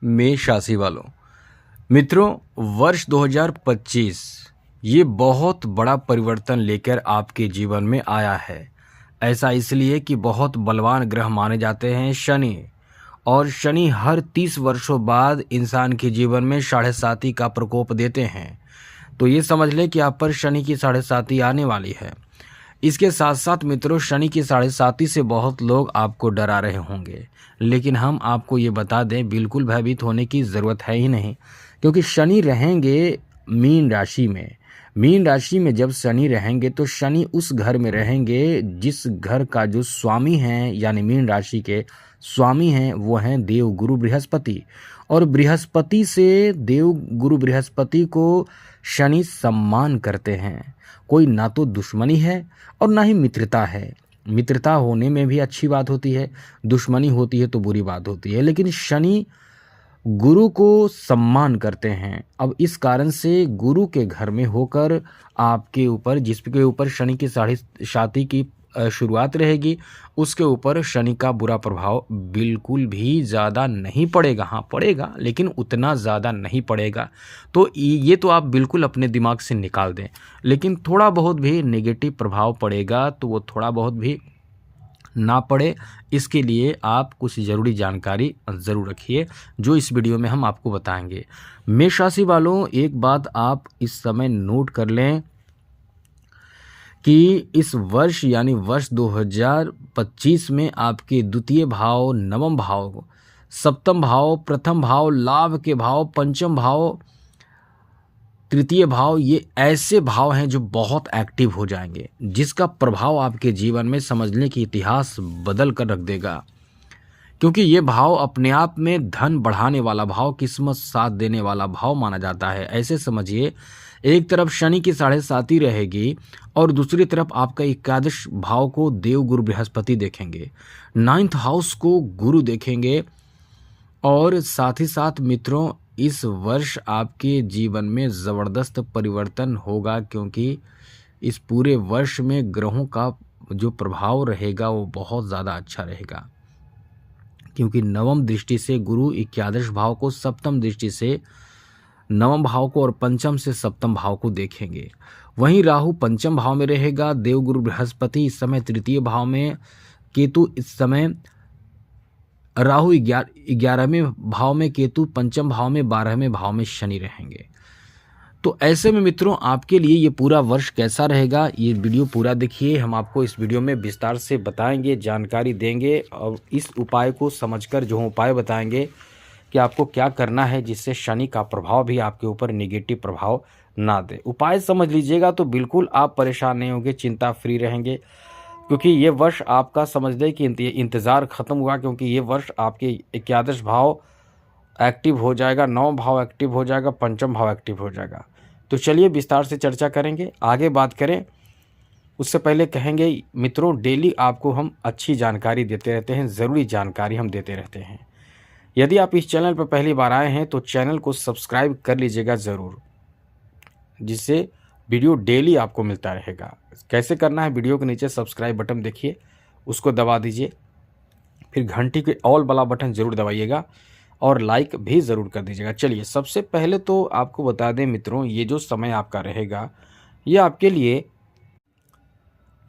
मेष राशि वालों, मित्रों, वर्ष 2025 ये बहुत बड़ा परिवर्तन लेकर आपके जीवन में आया है। ऐसा इसलिए कि बहुत बलवान ग्रह माने जाते हैं शनि, और शनि हर 30 वर्षों बाद इंसान के जीवन में साढ़े साती का प्रकोप देते हैं। तो ये समझ लें कि आप पर शनि की साढ़े साती आने वाली है। इसके साथ साथ मित्रों, शनि की साढ़े साती से बहुत लोग आपको डरा रहे होंगे, लेकिन हम आपको ये बता दें, बिल्कुल भयभीत होने की ज़रूरत है ही नहीं, क्योंकि शनि रहेंगे मीन राशि में। मीन राशि में जब शनि रहेंगे तो शनि उस घर में रहेंगे जिस घर का जो स्वामी हैं, यानी मीन राशि के स्वामी हैं, वो हैं देव गुरु बृहस्पति। और बृहस्पति से देव गुरु बृहस्पति को शनि सम्मान करते हैं। कोई ना तो दुश्मनी है और ना ही मित्रता है। मित्रता होने में भी अच्छी बात होती है, दुश्मनी होती है तो बुरी बात होती है, लेकिन शनि गुरु को सम्मान करते हैं। अब इस कारण से गुरु के घर में होकर आपके ऊपर, जिसके ऊपर शनि की साढ़े साती की शुरुआत रहेगी, उसके ऊपर शनि का बुरा प्रभाव बिल्कुल भी ज़्यादा नहीं पड़ेगा। हाँ पड़ेगा, लेकिन उतना ज़्यादा नहीं पड़ेगा। तो ये तो आप बिल्कुल अपने दिमाग से निकाल दें। लेकिन थोड़ा बहुत भी नेगेटिव प्रभाव पड़ेगा तो वो थोड़ा बहुत भी ना पड़े, इसके लिए आप कुछ ज़रूरी जानकारी ज़रूर रखिए, जो इस वीडियो में हम आपको बताएंगे। मेष राशि वालों, एक बात आप इस समय नोट कर लें कि इस वर्ष यानी वर्ष 2025 में आपके द्वितीय भाव, नवम भाव, सप्तम भाव, प्रथम भाव, लाभ के भाव, पंचम भाव, तृतीय भाव, ये ऐसे भाव हैं जो बहुत एक्टिव हो जाएंगे, जिसका प्रभाव आपके जीवन में समझ लें कि इतिहास बदल कर रख देगा। क्योंकि ये भाव अपने आप में धन बढ़ाने वाला भाव, किस्मत साथ देने वाला भाव माना जाता है। ऐसे समझिए, एक तरफ शनि की साढ़े साती रहेगी और दूसरी तरफ आपका एकादश भाव को देव गुरु बृहस्पति देखेंगे, 9th हाउस को गुरु देखेंगे। और साथ ही साथ मित्रों, इस वर्ष आपके जीवन में ज़बरदस्त परिवर्तन होगा, क्योंकि इस पूरे वर्ष में ग्रहों का जो प्रभाव रहेगा वो बहुत ज़्यादा अच्छा रहेगा। क्योंकि नवम दृष्टि से गुरु एकादश भाव को, सप्तम दृष्टि से नवम भाव को और पंचम से सप्तम भाव को देखेंगे। वहीं राहु पंचम भाव में रहेगा, देवगुरु बृहस्पति इस समय तृतीय भाव में, केतु इस समय, राहु 11वें भाव में, केतु पंचम भाव में, 12वें भाव में शनि रहेंगे। तो ऐसे में मित्रों, आपके लिए ये पूरा वर्ष कैसा रहेगा, ये वीडियो पूरा देखिए। हम आपको इस वीडियो में विस्तार से बताएंगे, जानकारी देंगे, और इस उपाय को समझकर जो उपाय बताएंगे कि आपको क्या करना है, जिससे शनि का प्रभाव भी आपके ऊपर नेगेटिव प्रभाव ना दे। उपाय समझ लीजिएगा तो बिल्कुल आप परेशान नहीं होंगे, चिंता फ्री रहेंगे, क्योंकि ये वर्ष आपका समझ लें कि इंतज़ार ख़त्म हुआ। क्योंकि ये वर्ष आपके एकादश भाव एक्टिव हो जाएगा, नवम भाव एक्टिव हो जाएगा, पंचम भाव एक्टिव हो जाएगा। तो चलिए विस्तार से चर्चा करेंगे, आगे बात करें। उससे पहले कहेंगे मित्रों, डेली आपको हम अच्छी जानकारी देते रहते हैं, ज़रूरी जानकारी हम देते रहते हैं। यदि आप इस चैनल पर पहली बार आए हैं तो चैनल को सब्सक्राइब कर लीजिएगा ज़रूर, जिससे वीडियो डेली आपको मिलता रहेगा। कैसे करना है, वीडियो के नीचे सब्सक्राइब बटन देखिए, उसको दबा दीजिए, फिर घंटी के ऑल वाला बटन ज़रूर दबाइएगा और लाइक भी ज़रूर कर दीजिएगा। चलिए, सबसे पहले तो आपको बता दें मित्रों, ये जो समय आपका रहेगा, ये आपके लिए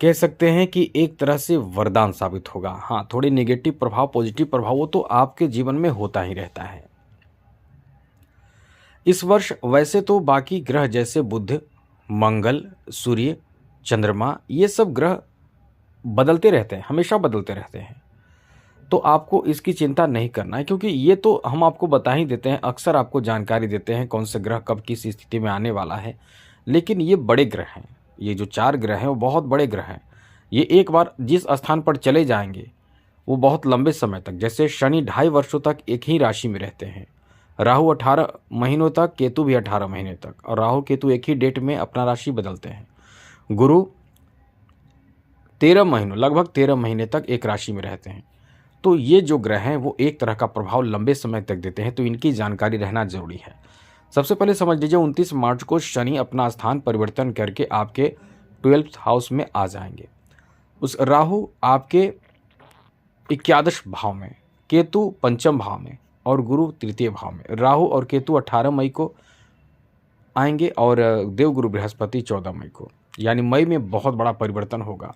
कह सकते हैं कि एक तरह से वरदान साबित होगा। हाँ, थोड़ी नेगेटिव प्रभाव, पॉजिटिव प्रभाव वो तो आपके जीवन में होता ही रहता है। इस वर्ष वैसे तो बाकी ग्रह जैसे बुध, मंगल, सूर्य, चंद्रमा, ये सब ग्रह बदलते रहते हैं, हमेशा बदलते रहते हैं। तो आपको इसकी चिंता नहीं करना है, क्योंकि ये तो हम आपको बता ही देते हैं, अक्सर आपको जानकारी देते हैं कौन से ग्रह कब किस स्थिति में आने वाला है। लेकिन ये बड़े ग्रह हैं, ये जो 4 ग्रह हैं वो बहुत बड़े ग्रह हैं। ये एक बार जिस स्थान पर चले जाएंगे वो बहुत लंबे समय तक, जैसे शनि 2.5 वर्षों तक एक ही राशि में रहते हैं, राहु 18 महीनों तक, केतु भी 18 महीने तक, और राहु केतु एक ही डेट में अपना राशि बदलते हैं। गुरु 13 महीनों, लगभग 13 महीने तक एक राशि में रहते हैं। तो ये जो ग्रह हैं वो एक तरह का प्रभाव लंबे समय तक देते हैं, तो इनकी जानकारी रहना जरूरी है। सबसे पहले समझ लीजिए, 29 मार्च को शनि अपना स्थान परिवर्तन करके आपके 12th हाउस में आ जाएंगे। उस राहु आपके एकादश भाव में, केतु पंचम भाव में, और गुरु तृतीय भाव में। राहु और केतु 18 मई को आएंगे और देवगुरु बृहस्पति 14 मई को, यानी मई में बहुत बड़ा परिवर्तन होगा।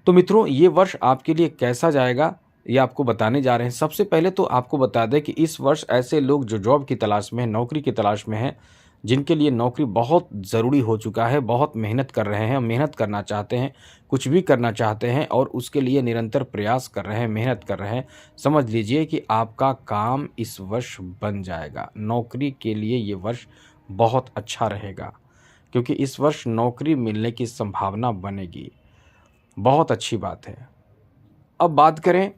तो मित्रों, ये वर्ष आपके लिए कैसा जाएगा ये आपको बताने जा रहे हैं। सबसे पहले तो आपको बता दें कि इस वर्ष ऐसे लोग जो जॉब की तलाश में हैं, नौकरी की तलाश में हैं, जिनके लिए नौकरी बहुत ज़रूरी हो चुका है, बहुत मेहनत कर रहे हैं, मेहनत करना चाहते हैं, कुछ भी करना चाहते हैं और उसके लिए निरंतर प्रयास कर रहे हैं, मेहनत कर रहे हैं, समझ लीजिए कि आपका काम इस वर्ष बन जाएगा। नौकरी के लिए ये वर्ष बहुत अच्छा रहेगा, क्योंकि इस वर्ष नौकरी मिलने की संभावना बनेगी। बहुत अच्छी बात है। अब बात करें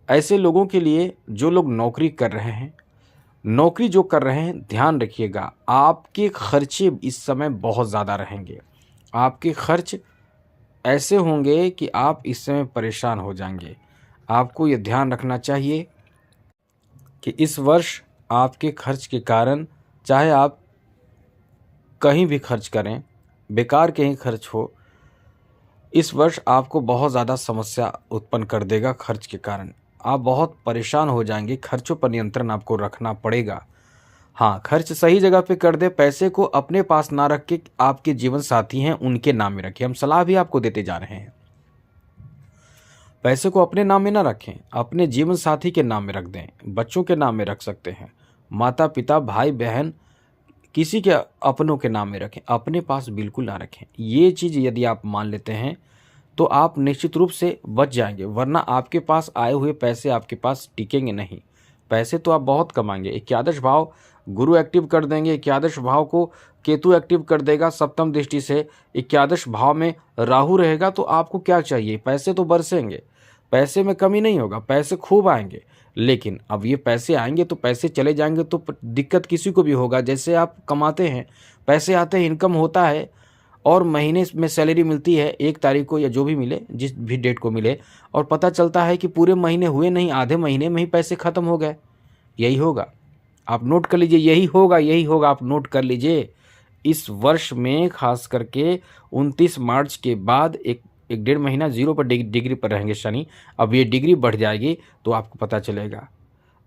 ऐसे लोगों के लिए जो लोग नौकरी कर रहे हैं। नौकरी जो कर रहे हैं, ध्यान रखिएगा, आपके खर्चे इस समय बहुत ज़्यादा रहेंगे। आपके खर्च ऐसे होंगे कि आप इस समय परेशान हो जाएंगे। आपको ये ध्यान रखना चाहिए कि इस वर्ष आपके खर्च के कारण, चाहे आप कहीं भी खर्च करें, बेकार कहीं खर्च हो, इस वर्ष आपको बहुत ज़्यादा समस्या उत्पन्न कर देगा। खर्च के कारण आप बहुत परेशान हो जाएंगे। खर्चों पर नियंत्रण आपको रखना पड़ेगा। हाँ, खर्च सही जगह पे कर दे। पैसे को अपने पास ना रख के आपके जीवन साथी हैं उनके नाम में रखिए। हम सलाह भी आपको देते जा रहे हैं। पैसे को अपने नाम में ना रखें, अपने जीवन साथी के नाम में रख दें। बच्चों के नाम में रख सकते हैं, माता पिता भाई बहन किसी के अपनों के नाम में रखें, अपने पास बिल्कुल ना रखें। ये चीज़ यदि आप मान लेते हैं तो आप निश्चित रूप से बच जाएंगे, वरना आपके पास आए हुए पैसे आपके पास टिकेंगे नहीं। पैसे तो आप बहुत कमाएंगे। एकादश भाव गुरु एक्टिव कर देंगे, एकादश भाव को केतु एक्टिव कर देगा। सप्तम दृष्टि से एकादश भाव में राहु रहेगा, तो आपको क्या चाहिए? पैसे तो बरसेंगे, पैसे में कमी नहीं होगा, पैसे खूब आएंगे। लेकिन अब ये पैसे आएंगे तो पैसे चले जाएंगे तो दिक्कत किसी को भी होगा। जैसे आप कमाते हैं, पैसे आते हैं, इनकम होता है और महीने में सैलरी मिलती है 1 तारीख को या जो भी मिले, जिस भी डेट को मिले, और पता चलता है कि पूरे महीने हुए नहीं, आधे महीने में ही पैसे ख़त्म हो गए। यही होगा, आप नोट कर लीजिए, यही होगा, आप नोट कर लीजिए। इस वर्ष में खास करके 29 मार्च के बाद एक 1.5 महीना 0 पर डिग्री पर रहेंगे शनि। अब ये डिग्री बढ़ जाएगी तो आपको पता चलेगा।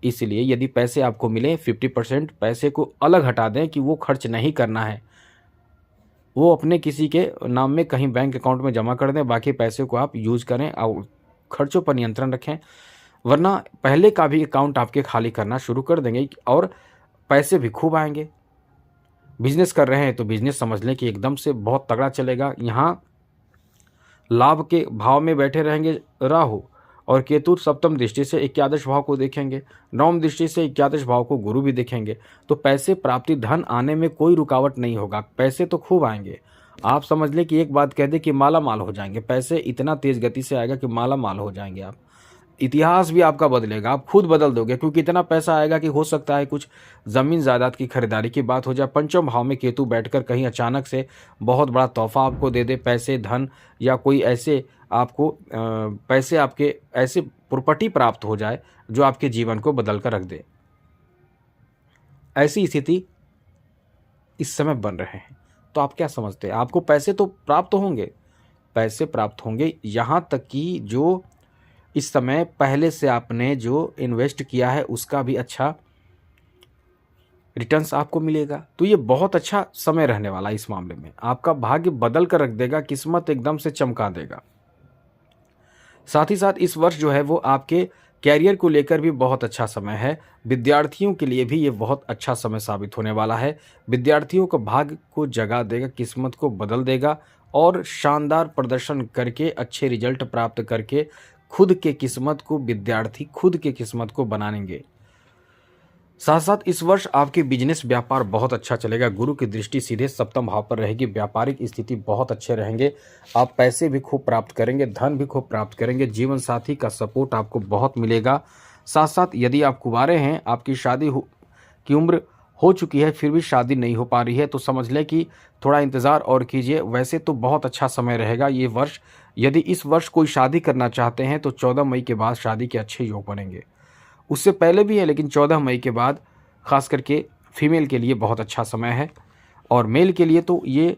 इसलिए यदि पैसे आपको मिले, 50% पैसे को अलग हटा दें कि वो खर्च नहीं करना है, वो अपने किसी के नाम में कहीं बैंक अकाउंट में जमा कर दें। बाकी पैसे को आप यूज़ करें और खर्चों पर नियंत्रण रखें, वरना पहले का भी अकाउंट आपके खाली करना शुरू कर देंगे और पैसे भी खूब आएंगे। बिजनेस कर रहे हैं तो बिजनेस समझ लें कि एकदम से बहुत तगड़ा चलेगा। यहाँ लाभ के भाव में बैठे रहेंगे राहु और केतु। सप्तम दृष्टि से एकादश भाव को देखेंगे, नवम दृष्टि से एकादश भाव को गुरु भी देखेंगे। तो पैसे प्राप्ति, धन आने में कोई रुकावट नहीं होगा, पैसे तो खूब आएंगे। आप समझ लें कि एक बात कह दें कि माला माल हो जाएंगे। पैसे इतना तेज गति से आएगा कि माला माल हो जाएंगे आप। इतिहास भी आपका बदलेगा, आप खुद बदल दोगे, क्योंकि इतना पैसा आएगा कि हो सकता है कुछ ज़मीन जायदाद की खरीदारी की बात हो जाए। पंचम भाव में केतु बैठकर कहीं अचानक से बहुत बड़ा तोहफा आपको दे दे, पैसे, धन या कोई ऐसे आपको पैसे, आपके ऐसे प्रॉपर्टी प्राप्त हो जाए जो आपके जीवन को बदल कर रख दे। ऐसी स्थिति इस समय बन रहे हैं। तो आप क्या समझते हैं? आपको पैसे तो प्राप्त होंगे, पैसे प्राप्त होंगे, यहाँ तक कि जो इस समय पहले से आपने जो इन्वेस्ट किया है उसका भी अच्छा रिटर्न्स आपको मिलेगा। तो ये बहुत अच्छा समय रहने वाला है। इस मामले में आपका भाग्य बदल कर रख देगा, किस्मत एकदम से चमका देगा। साथ ही साथ इस वर्ष जो है वो आपके कैरियर को लेकर भी बहुत अच्छा समय है। विद्यार्थियों के लिए भी ये बहुत अच्छा समय साबित होने वाला है। विद्यार्थियों को भाग्य को जगा देगा, किस्मत को बदल देगा और शानदार प्रदर्शन करके, अच्छे रिजल्ट प्राप्त करके खुद के किस्मत को, विद्यार्थी खुद के किस्मत को बनाएंगे। साथ साथ इस वर्ष आपके बिजनेस व्यापार बहुत अच्छा चलेगा। गुरु की दृष्टि सीधे सप्तम भाव पर रहेगी, व्यापारिक स्थिति बहुत अच्छे रहेंगे। आप पैसे भी खूब प्राप्त करेंगे, धन भी खूब प्राप्त करेंगे, जीवन साथी का सपोर्ट आपको बहुत मिलेगा। साथ साथ यदि आप कुंवारे हैं, आपकी शादी की उम्र हो चुकी है फिर भी शादी नहीं हो पा रही है, तो समझ लें कि थोड़ा इंतज़ार और कीजिए। वैसे तो बहुत अच्छा समय रहेगा ये वर्ष। यदि इस वर्ष कोई शादी करना चाहते हैं तो 14 मई के बाद शादी के अच्छे योग बनेंगे। उससे पहले भी है, लेकिन 14 मई के बाद खास करके फीमेल के लिए बहुत अच्छा समय है। और मेल के लिए तो ये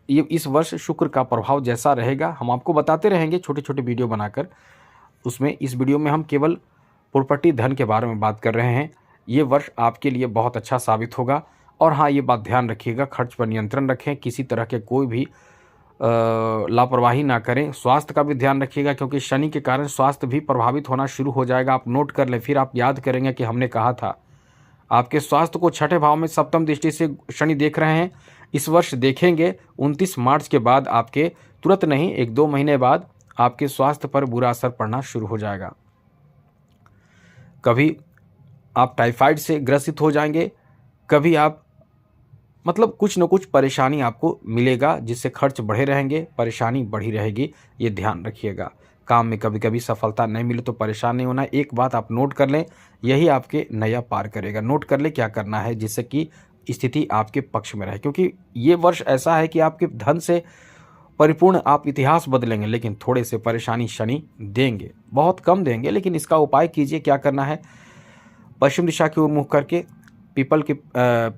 इस वर्ष शुक्र का प्रभाव जैसा रहेगा हम आपको बताते रहेंगे छोटे छोटे वीडियो बनाकर। उसमें इस वीडियो में हम केवल प्रॉपर्टी धन के बारे में बात कर रहे हैं, ये वर्ष आपके लिए बहुत अच्छा साबित होगा। और हाँ, ये बात ध्यान रखिएगा, खर्च पर नियंत्रण रखें, किसी तरह के कोई भी लापरवाही ना करें। स्वास्थ्य का भी ध्यान रखिएगा, क्योंकि शनि के कारण स्वास्थ्य भी प्रभावित होना शुरू हो जाएगा। आप नोट कर लें, फिर आप याद करेंगे कि हमने कहा था। आपके स्वास्थ्य को छठे भाव में सप्तम दृष्टि से शनि देख रहे हैं। इस वर्ष देखेंगे 29 मार्च के बाद आपके, तुरंत नहीं, 1-2 महीने बाद आपके स्वास्थ्य पर बुरा असर पड़ना शुरू हो जाएगा। कभी आप टाइफाइड से ग्रसित हो जाएंगे, कभी आप मतलब कुछ न कुछ परेशानी आपको मिलेगा, जिससे खर्च बढ़े रहेंगे, परेशानी बढ़ी रहेगी, ये ध्यान रखिएगा। काम में कभी कभी सफलता नहीं मिले तो परेशान नहीं होना। एक बात आप नोट कर लें, यही आपके नया पार करेगा। नोट कर लें क्या करना है, जिससे कि स्थिति आपके पक्ष में रहे, क्योंकि ये वर्ष ऐसा है कि आपके धन से परिपूर्ण आप इतिहास बदलेंगे, लेकिन थोड़े से परेशानी शनि देंगे, बहुत कम देंगे, लेकिन इसका उपाय कीजिए। क्या करना है, पश्चिम दिशा की ओर मुँह करके पीपल के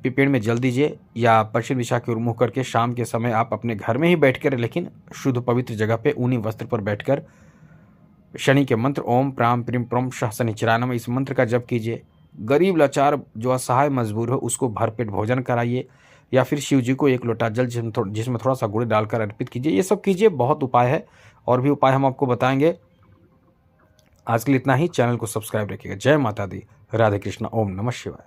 पेड़ में जल दीजिए, या पश्चिम दिशा की ओर मुँह करके शाम के समय आप अपने घर में ही बैठकर, लेकिन शुद्ध पवित्र जगह पे ऊनी वस्त्र पर बैठकर शनि के मंत्र ओम प्राम प्रीम प्रोम शः शनिचरानम, इस मंत्र का जप कीजिए। गरीब लाचार जो असहाय मजबूर हो उसको भरपेट भोजन कराइए, या फिर शिव जी को 1 लोटा जल जिसमें थोड़ा सा गुड़ डालकर अर्पित कीजिए। ये सब कीजिए, बहुत उपाय है, और भी उपाय हम आपको बताएंगे। आज के लिए इतना ही। चैनल को सब्सक्राइब रखिएगा। जय माता दी, राधे कृष्ण, ओम नमः शिवाय।